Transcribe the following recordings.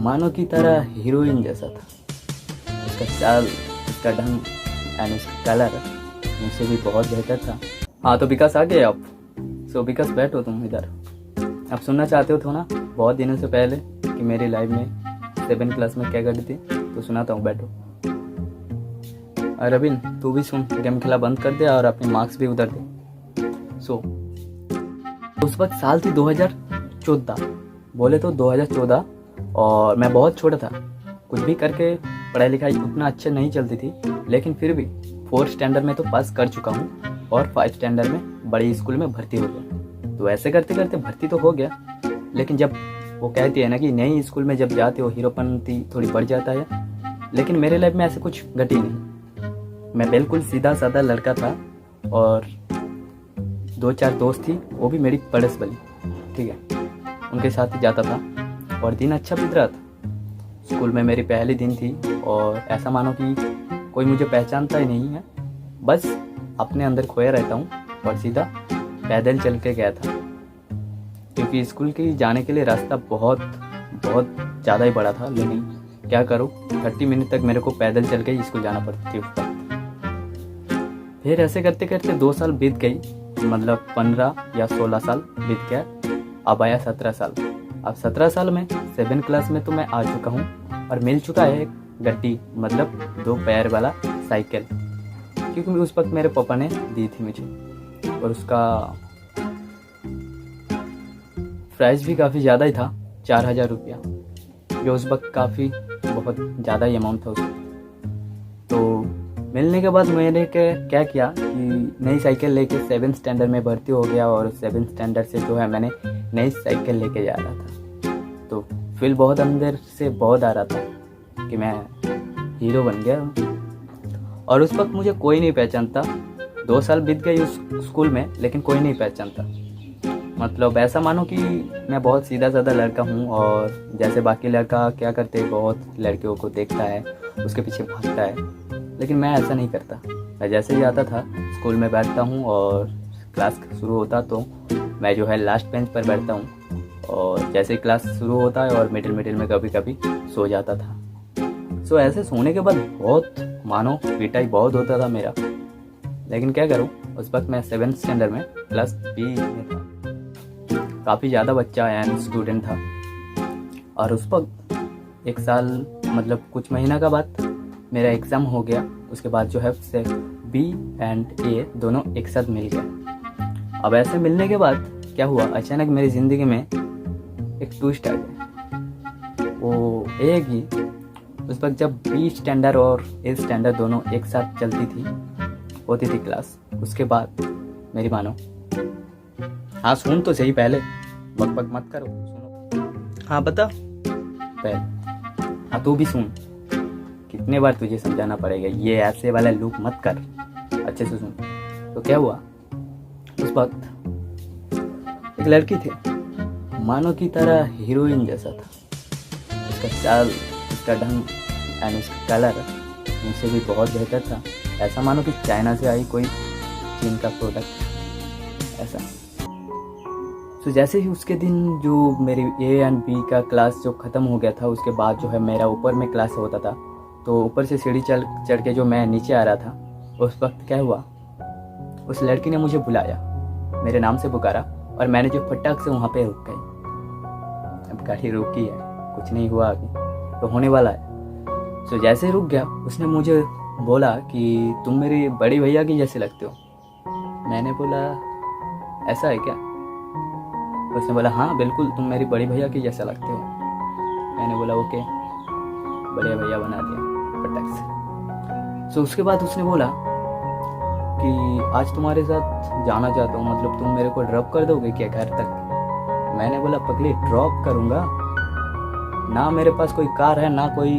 मानो की तरह हीरोइन जैसा था। उसका चाल, उसका ढंग एंड उसका कलर मुझसे भी बहुत बेहतर था। हाँ तो विकास आ गए आप। सो विकास बैठो तुम इधर। आप सुनना चाहते हो तो ना बहुत दिनों से पहले कि मेरी लाइफ में 7 क्लास में क्या घटी थी, तो सुनाता हूँ, बैठो। रविन तू भी सुन, गेम खेला बंद कर दे और अपने मार्क्स भी उधर दे। सो उस वक्त साल थी 2014, बोले तो 2014, और मैं बहुत छोटा था। कुछ भी करके पढ़ाई लिखाई उतना अच्छे नहीं चलती थी, लेकिन फिर भी 4th स्टैंडर्ड में तो पास कर चुका हूँ और 5th स्टैंडर्ड में बड़ी स्कूल में भर्ती हो गया। तो ऐसे करते करते भर्ती तो हो गया, लेकिन जब वो कहती है ना कि नई स्कूल में जब जाते हो हीरोपंती थोड़ी बढ़ जाता है, लेकिन मेरे लाइफ में ऐसे कुछ घटी नहीं। मैं बिल्कुल सीधा साधा लड़का था और 2-4 दोस्त थी, वो भी मेरी पड़ोस वाली, ठीक है, उनके साथ ही जाता था और दिन अच्छा बीत रहा था। स्कूल में मेरी पहली दिन थी और ऐसा मानो कि कोई मुझे पहचानता ही नहीं है, बस अपने अंदर खोया रहता हूँ और सीधा पैदल चल के गया था, क्योंकि स्कूल के जाने के लिए रास्ता बहुत ज़्यादा ही बड़ा था। लेकिन क्या करूँ, 30 मिनट तक मेरे को पैदल चल के ही स्कूल जाना पड़ती थी उस वक्त। फिर ऐसे करते करते 2 साल बीत गई, मतलब 15 या 16 साल बीत गया। अब आया 17 साल। अब 17 साल में 7 क्लास में तो मैं आ चुका हूँ और मिल चुका है एक गड्डी, मतलब 2 पैर वाला साइकिल, क्योंकि उस वक्त मेरे पापा ने दी थी मुझे, और उसका प्राइस भी काफ़ी ज़्यादा ही था, 4000 रुपया, जो उस वक्त काफ़ी बहुत ज़्यादा ही अमाउंट था उसका। तो मिलने के बाद मैंने क्या किया कि नई साइकिल लेके 7th स्टैंडर्ड में भर्ती हो गया, और 7th स्टैंडर्ड से जो है मैंने नई साइकिल लेके जा रहा था। तो फील बहुत अंदर से बहुत आ रहा था कि मैं हीरो बन गया, और उस वक्त मुझे कोई नहीं पहचानता। 2 साल बीत गए उस स्कूल में, लेकिन कोई नहीं पहचानता। मतलब ऐसा मानो कि मैं बहुत सीधा साधा लड़का हूँ, और जैसे बाकी लड़का क्या करते हैं, बहुत लड़कियों को देखता है, उसके पीछे भागता है, लेकिन मैं ऐसा नहीं करता। मैं जैसे ही आता था स्कूल में बैठता हूँ और क्लास शुरू होता तो मैं जो है लास्ट बेंच पर बैठता हूँ, और जैसे ही क्लास शुरू होता है और मिडिल में कभी कभी सो जाता था। सो ऐसे सोने के बाद बहुत मानो पिटाई बहुत होता था मेरा, लेकिन क्या करूँ, उस वक्त मैं 7th स्टैंडर्ड में क्लास B में था, काफ़ी ज़्यादा बच्चा एंड स्टूडेंट था। और उस वक्त 1 साल मतलब कुछ महीना का बाद मेरा एग्ज़ाम हो गया। उसके बाद जो है से B एंड A दोनों एक साथ मिल गए। अब ऐसे मिलने के बाद क्या हुआ, अचानक मेरी ज़िंदगी में एक ट्विस्ट आ गया। वो ये कि उस वक्त जब B स्टैंडर्ड और A स्टैंडर्ड दोनों एक साथ चलती थी, होती थी क्लास, उसके बाद मेरी मानो, हाँ सुन तो सही, पहले बक बक मत करो, सुनो। हाँ बता पहले। हाँ तू भी सुन, कितने बार तुझे समझाना पड़ेगा, ये ऐसे वाला लूप मत कर, अच्छे से सुन। तो क्या हुआ, उस वक्त एक लड़की थी, मानो की तरह हीरोइन जैसा था। उसका चाल, उसका ढंग एंड उसका कलर मुझसे भी बहुत बेहतर था। ऐसा मानो कि चाइना से आई कोई चीन का प्रोडक्ट, ऐसा। तो जैसे ही उसके दिन जो मेरी A एंड B का क्लास जो ख़त्म हो गया था, उसके बाद जो है मेरा ऊपर में क्लास होता था, तो ऊपर से सीढ़ी चढ़ के जो मैं नीचे आ रहा था, उस वक्त क्या हुआ, उस लड़की ने मुझे बुलाया, मेरे नाम से पुकारा, और मैंने जो फटाक से वहाँ पे रुक गई। अब गाड़ी रुकी है, कुछ नहीं हुआ, अभी तो होने वाला है। तो जैसे ही रुक गया, उसने मुझे बोला कि तुम मेरे बड़ी भैया की जैसे लगते हो। मैंने बोला ऐसा है क्या? उसने बोला हाँ बिल्कुल, तुम मेरी बड़ी भैया की जैसा लगते हो। मैंने बोला ओके, बड़े भैया बना दिया फटाक से। तो उसके बाद उसने बोला कि आज तुम्हारे साथ जाना चाहता हूँ, मतलब तुम मेरे को ड्रॉप कर दोगे क्या घर तक? मैंने बोला पगली, ड्रॉप करूँगा ना, मेरे पास कोई कार है ना कोई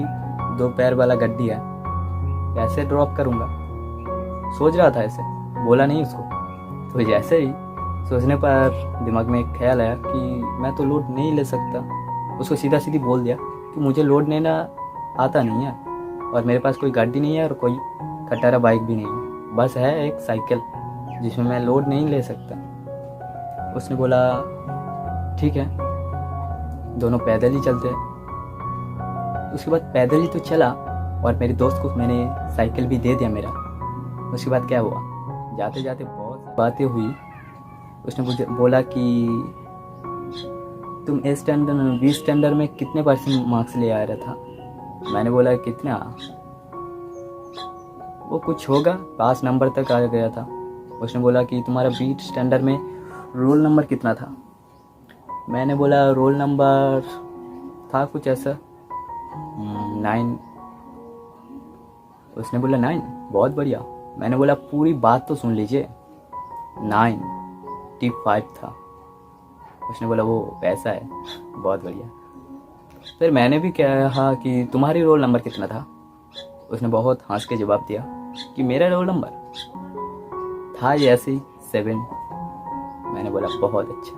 2 पैर वाला गड्डी है, कैसे ड्रॉप करूँगा? सोच रहा था ऐसे, बोला नहीं उसको। तो जैसे ही सोचने पर दिमाग में एक ख्याल आया कि मैं तो लोड नहीं ले सकता। उसको सीधा सीधी बोल दिया कि मुझे लोड लेना आता नहीं है, और मेरे पास कोई गाड़ी नहीं है और कोई खटारा बाइक भी नहीं है, बस है एक साइकिल जिसमें मैं लोड नहीं ले सकता। उसने बोला ठीक है, दोनों पैदल ही चलते हैं। उसके बाद पैदल ही तो चला और मेरे दोस्त को मैंने साइकिल भी दे दिया मेरा। उसके बाद क्या हुआ, जाते जाते बहुत बातें हुई। उसने मुझे बोला कि तुम ए स्टैंडर्ड में 20 स्टैंडर्ड में कितने % मार्क्स ले आ रहा था। मैंने बोला कितना, वो कुछ होगा, पास नंबर तक आ गया था। उसने बोला कि तुम्हारा 20 स्टैंडर्ड में रोल नंबर कितना था। मैंने बोला रोल नंबर था कुछ ऐसा 9। उसने बोला 9, बहुत बढ़िया। मैंने बोला पूरी बात तो सुन लीजिए, 95 था। उसने बोला वो ऐसा है, बहुत बढ़िया। फिर मैंने भी कहा कि तुम्हारी रोल नंबर कितना था। उसने बहुत हंस के जवाब दिया कि मेरा रोल नंबर था ऐसे ही 7। मैंने बोला बहुत अच्छा,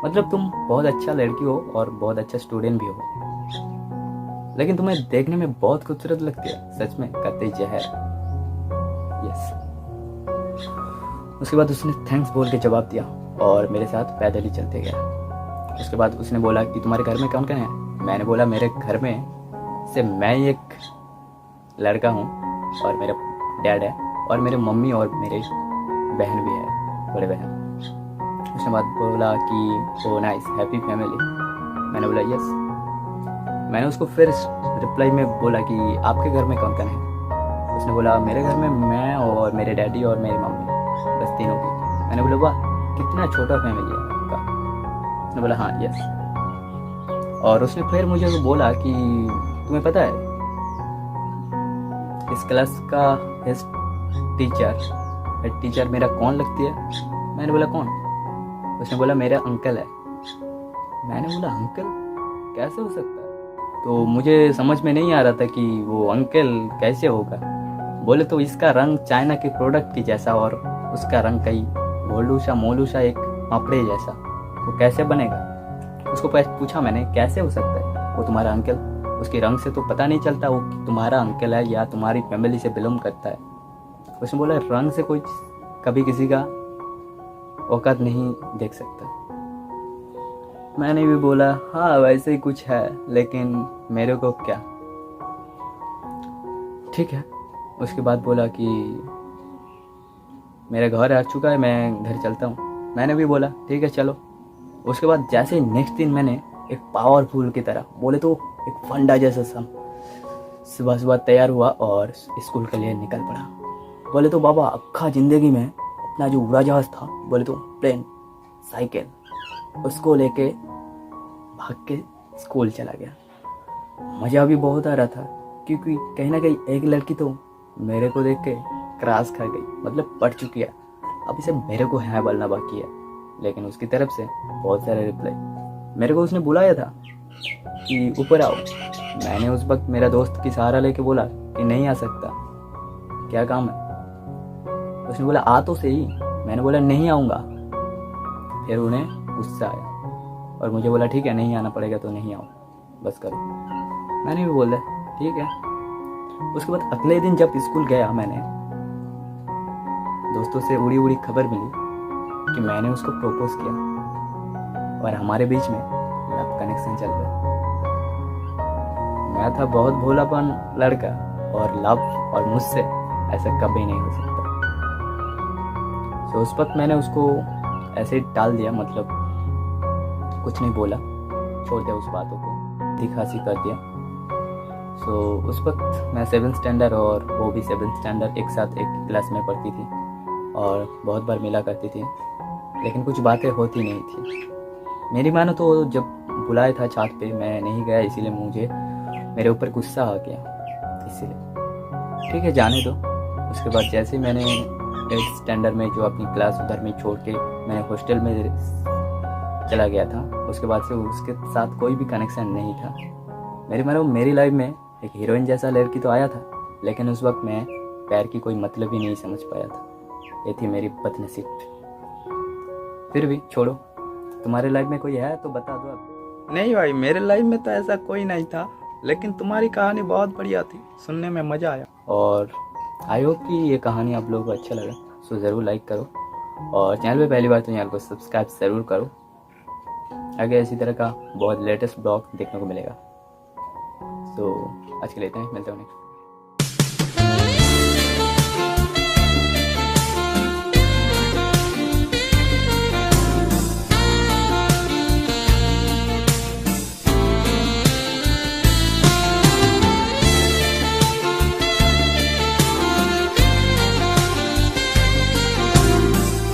मतलब तुम बहुत अच्छा लड़की हो और बहुत अच्छा स्टूडेंट भी हो, लेकिन तुम्हें देखने में बहुत खूबसूरत लगती है, सच में कतई जहर। यस। उसके बाद उसने थैंक्स बोल के जवाब दिया और मेरे साथ पैदल ही चलते गया। उसके बाद उसने बोला कि तुम्हारे घर में कौन कौन है। मैंने बोला मेरे घर में से मैं एक लड़का हूँ और मेरा डैड है और मेरे मम्मी और मेरे बहन भी है, बड़े बहन। उसने बाद बोला कि ओ नाइस, हैप्पी फैमिली। मैंने बोला यस। मैंने उसको फिर रिप्लाई में बोला कि आपके घर में कौन कौन है। उसने बोला मेरे घर में मैं और मेरे डैडी और मेरी मम्मी, बस तीनों की। मैंने बोला वाह, कितना छोटा फैमिली है आपका। उसने बोला हाँ यस। और उसने फिर मुझे बोला कि तुम्हें पता है इस क्लास का हेड टीचर मेरा कौन लगती है। मैंने बोला कौन। उसने बोला मेरा अंकल है। मैंने बोला अंकल कैसे हो सकता है। तो मुझे समझ में नहीं आ रहा था कि वो अंकल कैसे होगा। बोले तो इसका रंग चाइना के प्रोडक्ट की जैसा और उसका रंग कई गोलूसा मोलूसा एक पापड़े जैसा, वो कैसे बनेगा। उसको पूछा मैंने कैसे हो सकता है वो तुम्हारा अंकल, उसके रंग से तो पता नहीं चलता वो तुम्हारा अंकल है या तुम्हारी फैमिली से बिलोंग करता है। उसने बोला रंग से कोई कभी किसी का औकात नहीं देख सकता। मैंने भी बोला हाँ वैसे ही कुछ है, लेकिन मेरे को क्या, ठीक है। उसके बाद बोला कि मेरा घर आ चुका है, मैं घर चलता हूँ। मैंने भी बोला ठीक है चलो। उसके बाद जैसे नेक्स्ट दिन मैंने एक पावरफुल की तरह, बोले तो एक फंडा जैसा सुबह सुबह तैयार हुआ और स्कूल के लिए निकल पड़ा। बोले तो बाबा अक्खा जिंदगी में अपना जो उड़ाजहाज था, बोले तो प्लेन साइकिल, उसको लेके भाग के स्कूल चला गया। मज़ा भी बहुत आ रहा था क्योंकि कहीं ना कहीं एक लड़की तो मेरे को देख के क्रॉस खा गई, मतलब पढ़ चुकी है। अब इसे मेरे को है बोलना बाकी है, लेकिन उसकी तरफ से बहुत सारे रिप्लाई। मेरे को उसने बुलाया था कि ऊपर आओ। मैंने उस वक्त मेरा दोस्त की सहारा लेके बोला कि नहीं आ सकता, क्या काम है। उसने बोला आ तो सही। मैंने बोला नहीं आऊँगा। फिर उन्हें गुस्सा आया और मुझे बोला ठीक है नहीं आना पड़ेगा तो नहीं आओ, बस करो। मैंने भी बोला ठीक है। उसके बाद अगले दिन जब स्कूल गया, मैंने दोस्तों से उड़ी उड़ी खबर मिली कि मैंने उसको प्रपोज किया और हमारे बीच में लव कनेक्शन चल रहा है। मैं था बहुत भोलापन लड़का और लव और मुझसे ऐसा कभी नहीं हो सकता। तो उस वक्त मैंने उसको ऐसे टाल दिया, मतलब कुछ नहीं बोला, छोड़ दिया उस बातों को, दिखासी कर दिया। सो उस वक्त मैं 7th स्टैंडर्ड और वो भी 7th स्टैंडर्ड एक साथ एक क्लास में पढ़ती थी और बहुत बार मिला करती थी, लेकिन कुछ बातें होती नहीं थी। मेरी मानो तो जब बुलाया था छात पे मैं नहीं गया, इसीलिए मुझे मेरे ऊपर गुस्सा आ गया, इसीलिए ठीक है जाने दो। उसके बाद जैसे मैंने 8th स्टैंडर्ड में जो अपनी क्लास उधर में छोड़ के मैंने हॉस्टल में चला गया था, उसके बाद से उसके साथ कोई भी कनेक्शन नहीं था। मेरी लाइफ में एक हीरोइन जैसा लड़की तो आया था, लेकिन उस वक्त मैं पैर की कोई मतलब ही नहीं समझ पाया था। ये थी मेरी बदनसीब। फिर भी छोड़ो, तुम्हारे लाइफ में कोई है तो बता दो अब। नहीं भाई, मेरे लाइफ में तो ऐसा कोई नहीं था, लेकिन तुम्हारी कहानी बहुत बढ़िया थी, सुनने में मज़ा आया। और आई होप कि ये कहानी आप लोगों को अच्छा लगा। सो ज़रूर लाइक करो और चैनल पे पहली बार तो चैनल को सब्सक्राइब ज़रूर करो। आगे इसी तरह का बहुत लेटेस्ट ब्लॉग देखने को मिलेगा। तो आज के लिए इतना ही, मिलते हैं नेक्स्ट।